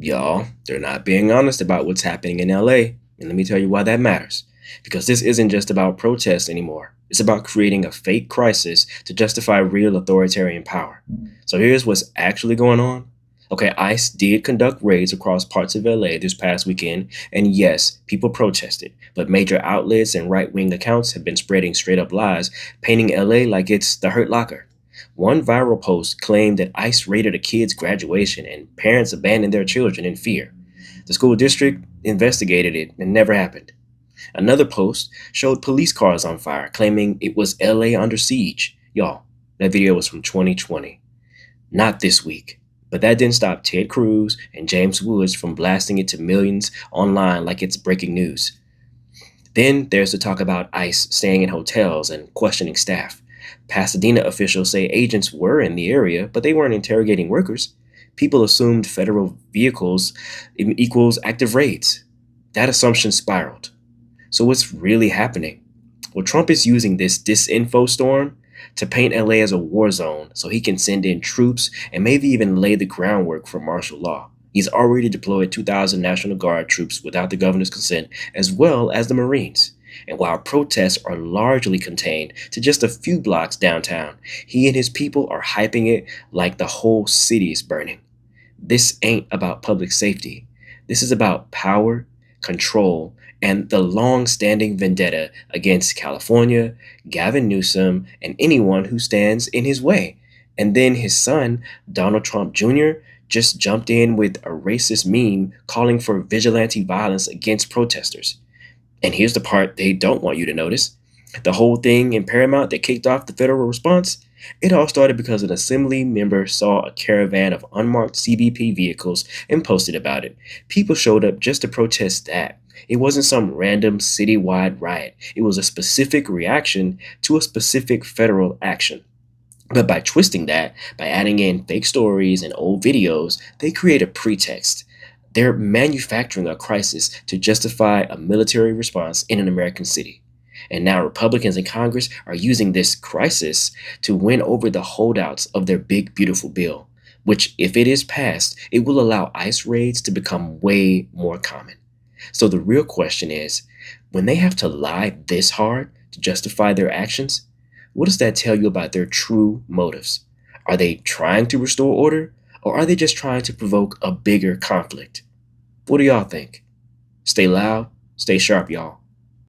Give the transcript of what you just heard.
Y'all, they're not being honest about what's happening in LA. And let me tell you why that matters. Because this isn't just about protests anymore. It's about creating a fake crisis to justify real authoritarian power. So here's what's actually going on. Okay, ICE did conduct raids across parts of LA this past weekend, and yes, people protested, but major outlets and right wing accounts have been spreading straight up lies, painting LA like it's the Hurt Locker. One viral post claimed that ICE raided a kid's graduation and parents abandoned their children in fear. The school district investigated it and never happened. Another post showed police cars on fire, claiming it was LA under siege. Y'all, that video was from 2020, not this week. But that didn't stop Ted Cruz and James Woods from blasting it to millions online like it's breaking news. Then there's the talk about ICE staying in hotels and questioning staff. Pasadena officials say agents were in the area, but they weren't interrogating workers. People assumed federal vehicles equals active raids. That assumption spiraled. So what's really happening? Well, Trump is using this disinfo storm to paint LA as a war zone so he can send in troops and maybe even lay the groundwork for martial law. He's already deployed 2,000 National Guard troops without the governor's consent, as well as the Marines. And while protests are largely contained to just a few blocks downtown, he and his people are hyping it like the whole city is burning. This ain't about public safety. This is about power, control, and the long standing vendetta against California, Gavin Newsom, and anyone who stands in his way. And then his son, Donald Trump Jr., just jumped in with a racist meme calling for vigilante violence against protesters. And here's the part they don't want you to notice. The whole thing in Paramount that kicked off the federal response, it all started because an assembly member saw a caravan of unmarked CBP vehicles and posted about it. People showed up just to protest that. It wasn't some random citywide riot. It was a specific reaction to a specific federal action. But by twisting that, by adding in fake stories and old videos, they create a pretext. They're manufacturing a crisis to justify a military response in an American city. And now Republicans in Congress are using this crisis to win over the holdouts of their big, beautiful bill, which, if it is passed, it will allow ICE raids to become way more common. So the real question is, when they have to lie this hard to justify their actions, what does that tell you about their true motives? Are they trying to restore order, or are they just trying to provoke a bigger conflict? What do y'all think? Stay loud, stay sharp, y'all.